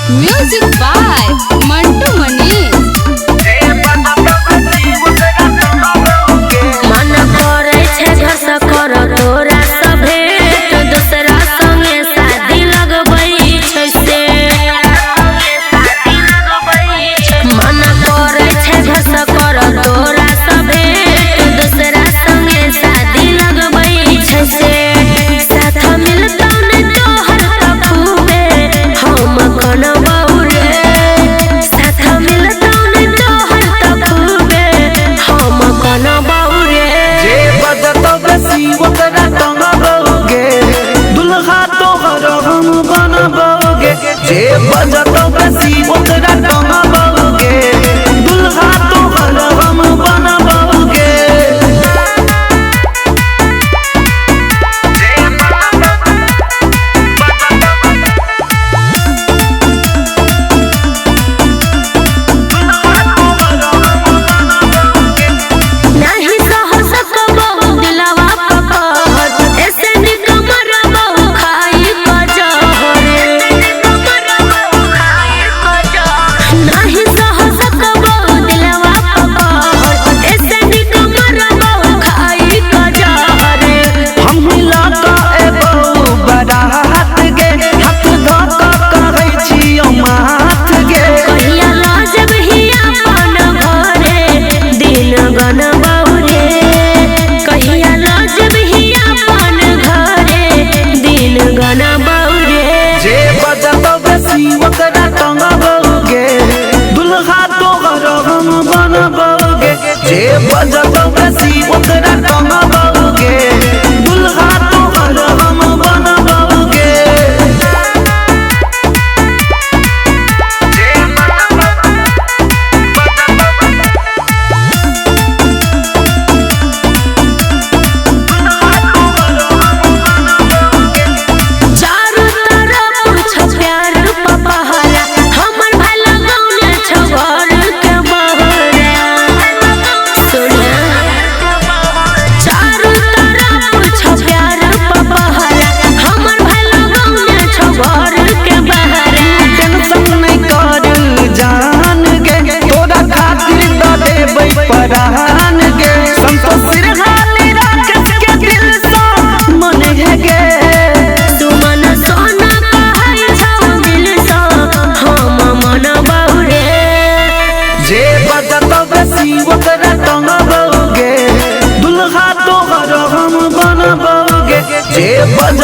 Music by Mantu Manish. मन करे छे घर से कर तोरा से भेंट, दूसरा संगे शादी लगबै छै से। मन करे छे घर से कर तोरा से भेंट, दूसरा संगे शादी लगबै छै से। साथ मिलतौ ने तोहर त खूबे हम कनबौ रे, साथ मिलतौ ने तोहर त खूबे हम कनबौ रे। जे बजतौ बेसी ओकरा टंगबौगे, दुल्हा तोहर हम बनबौगे। जे बजतौ बेसी ओकरा टंगबौगे, दुल्हा तोहर हम बनबौगे। नहीं सह सकबौ दिलवा पकड़, ऐसे निकमर बहु खाई क जहरे। नहीं सह सकबौ दिलवा पकड़, ऐसे निकमर बहु खाई क जहरे। हम मिलक एबौ बारात गे, हाथ धऽ कऽ कहै छियौ माथ गे। कहिया लाजब हिया अपन घरे दिन गनबौ रे, कहिया लाजब हिया अपन घरे दिन गनबौ रे। जे बजतौ बेसी ओकरा टंगबौगे, दुल्हा तोहर हम बनबौगे। जे बजतौ बेसी ओकरा टंगबौगे, दुल्हा तोहर हम बनबौगे। चारों तरफ छ प्यार पपहरा, हमर भाई लगौने छ घर के बहरा। सुना चारों तरफ छ प्यार पपहरा, हमर भाई लगौने छ घर के बहरा। टेंशन नहीं कर जान गे, तोरा खातिर दऽ देबै परान गे। संतोष सिरहानी राकेश के दिल सँ मन है गे। सुमन सोना कहै छौ दिल सँ हम मनबौ रे। जे बजतौ बेसी ओकरा टंगबौगे, दुल्हा तोहर हम बनबौगे। जे बज